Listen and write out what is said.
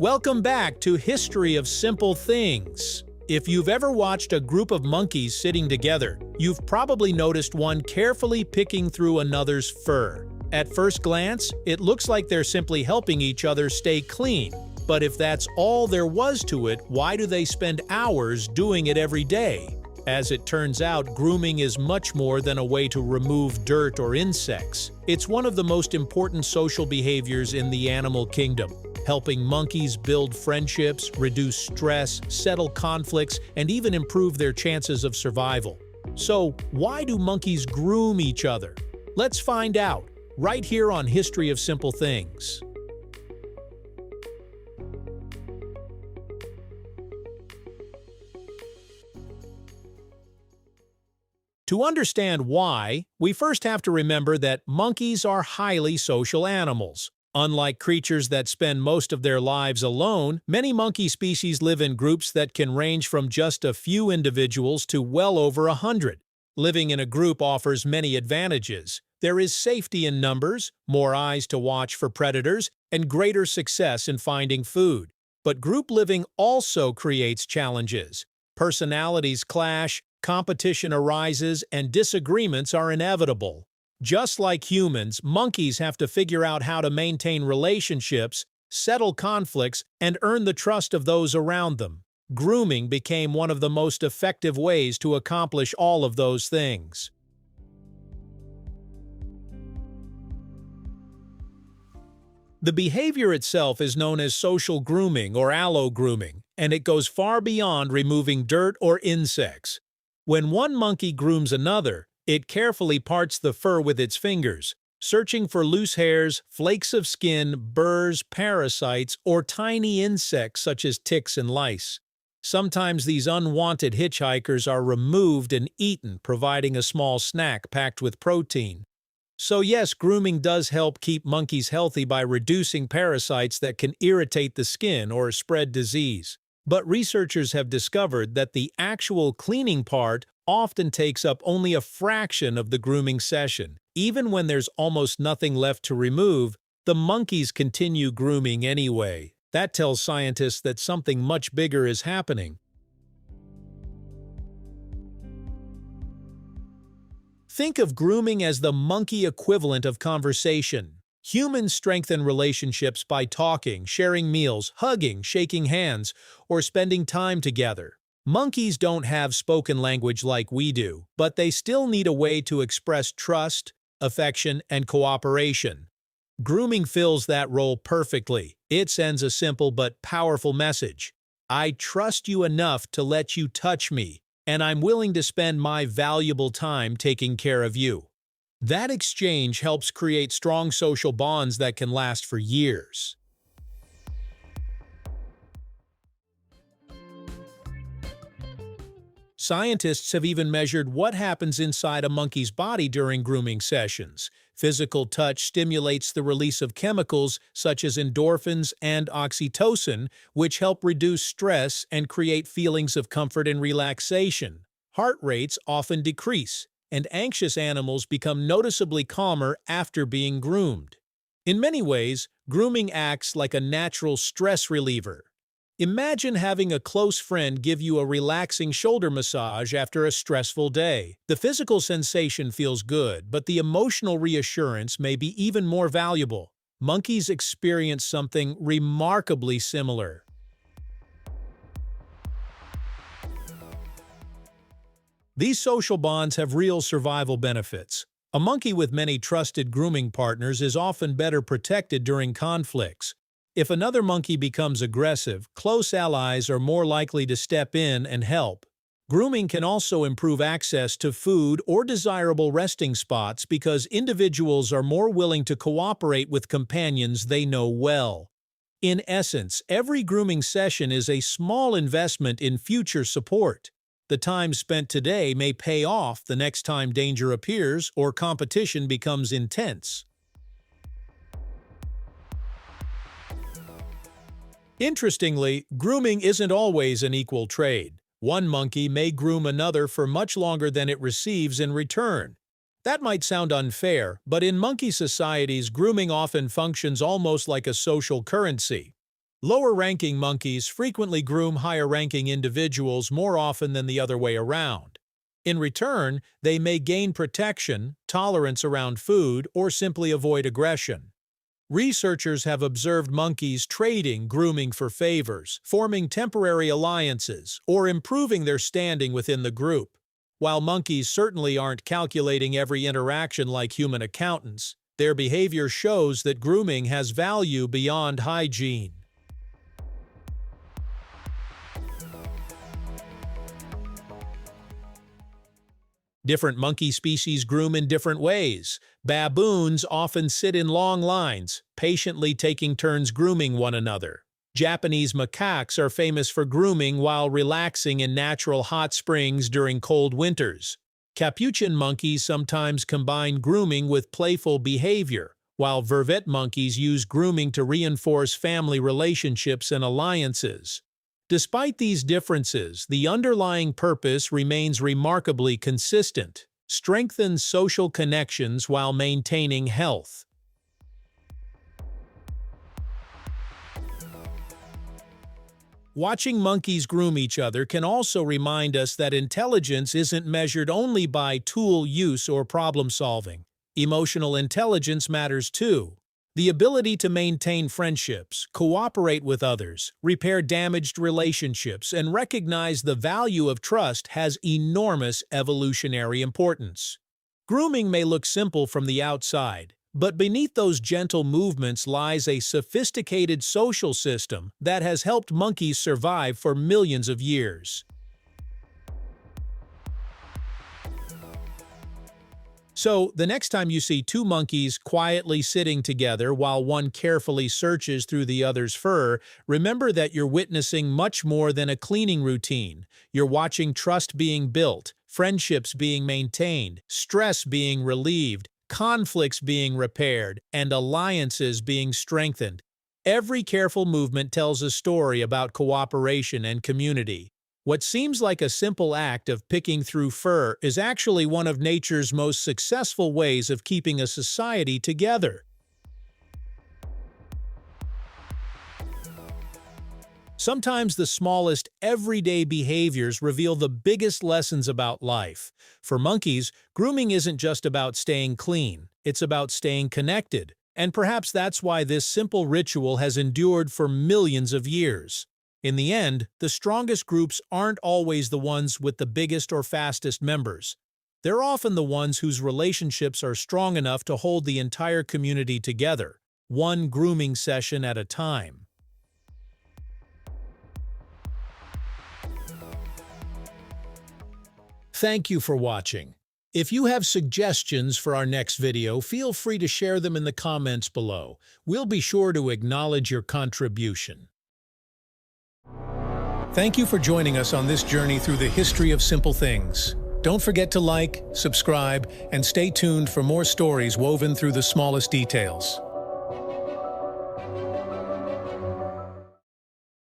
Welcome back to History of Simple Things. If you've ever watched a group of monkeys sitting together, you've probably noticed one carefully picking through another's fur. At first glance, it looks like they're simply helping each other stay clean. But if that's all there was to it, why do they spend hours doing it every day? As it turns out, grooming is much more than a way to remove dirt or insects. It's one of the most important social behaviors in the animal kingdom, helping monkeys build friendships, reduce stress, settle conflicts, and even improve their chances of survival. So, why do monkeys groom each other? Let's find out, right here on History of Simple Things. To understand why, we first have to remember that monkeys are highly social animals. Unlike creatures that spend most of their lives alone, many monkey species live in groups that can range from just a few individuals to well over 100. Living in a group offers many advantages. There is safety in numbers, more eyes to watch for predators, and greater success in finding food. But group living also creates challenges. Personalities clash, competition arises, and disagreements are inevitable. Just like humans, monkeys have to figure out how to maintain relationships, settle conflicts, and earn the trust of those around them. Grooming became one of the most effective ways to accomplish all of those things. The behavior itself is known as social grooming or allogrooming, and it goes far beyond removing dirt or insects. When one monkey grooms another, it carefully parts the fur with its fingers, searching for loose hairs, flakes of skin, burrs, parasites, or tiny insects such as ticks and lice. Sometimes these unwanted hitchhikers are removed and eaten, providing a small snack packed with protein. So yes, grooming does help keep monkeys healthy by reducing parasites that can irritate the skin or spread disease. But researchers have discovered that the actual cleaning part often takes up only a fraction of the grooming session. Even when there's almost nothing left to remove, the monkeys continue grooming anyway. That tells scientists that something much bigger is happening. Think of grooming as the monkey equivalent of conversation. Humans strengthen relationships by talking, sharing meals, hugging, shaking hands, or spending time together. Monkeys don't have spoken language like we do, but they still need a way to express trust, affection, and cooperation. Grooming fills that role perfectly. It sends a simple but powerful message. I trust you enough to let you touch me, and I'm willing to spend my valuable time taking care of you. That exchange helps create strong social bonds that can last for years. Scientists have even measured what happens inside a monkey's body during grooming sessions. Physical touch stimulates the release of chemicals such as endorphins and oxytocin, which help reduce stress and create feelings of comfort and relaxation. Heart rates often decrease, and anxious animals become noticeably calmer after being groomed. In many ways, grooming acts like a natural stress reliever. Imagine having a close friend give you a relaxing shoulder massage after a stressful day. The physical sensation feels good, but the emotional reassurance may be even more valuable. Monkeys experience something remarkably similar. These social bonds have real survival benefits. A monkey with many trusted grooming partners is often better protected during conflicts. If another monkey becomes aggressive, close allies are more likely to step in and help. Grooming can also improve access to food or desirable resting spots because individuals are more willing to cooperate with companions they know well. In essence, every grooming session is a small investment in future support. The time spent today may pay off the next time danger appears or competition becomes intense. Interestingly, grooming isn't always an equal trade. One monkey may groom another for much longer than it receives in return. That might sound unfair, but in monkey societies, grooming often functions almost like a social currency. Lower-ranking monkeys frequently groom higher-ranking individuals more often than the other way around. In return, they may gain protection, tolerance around food, or simply avoid aggression. Researchers have observed monkeys trading grooming for favors, forming temporary alliances, or improving their standing within the group. While monkeys certainly aren't calculating every interaction like human accountants, their behavior shows that grooming has value beyond hygiene. Different monkey species groom in different ways. Baboons often sit in long lines, patiently taking turns grooming one another. Japanese macaques are famous for grooming while relaxing in natural hot springs during cold winters. Capuchin monkeys sometimes combine grooming with playful behavior, while vervet monkeys use grooming to reinforce family relationships and alliances. Despite these differences, the underlying purpose remains remarkably consistent: strengthen social connections while maintaining health. Watching monkeys groom each other can also remind us that intelligence isn't measured only by tool use or problem solving. Emotional intelligence matters too. The ability to maintain friendships, cooperate with others, repair damaged relationships, and recognize the value of trust has enormous evolutionary importance. Grooming may look simple from the outside, but beneath those gentle movements lies a sophisticated social system that has helped monkeys survive for millions of years. So, the next time you see two monkeys quietly sitting together while one carefully searches through the other's fur, remember that you're witnessing much more than a cleaning routine. You're watching trust being built, friendships being maintained, stress being relieved, conflicts being repaired, and alliances being strengthened. Every careful movement tells a story about cooperation and community. What seems like a simple act of picking through fur is actually one of nature's most successful ways of keeping a society together. Sometimes the smallest, everyday behaviors reveal the biggest lessons about life. For monkeys, grooming isn't just about staying clean, it's about staying connected. And perhaps that's why this simple ritual has endured for millions of years. In the end, the strongest groups aren't always the ones with the biggest or fastest members. They're often the ones whose relationships are strong enough to hold the entire community together, one grooming session at a time. Thank you for watching. If you have suggestions for our next video, feel free to share them in the comments below. We'll be sure to acknowledge your contribution. Thank you for joining us on this journey through the history of simple things. Don't forget to like, subscribe, and stay tuned for more stories woven through the smallest details.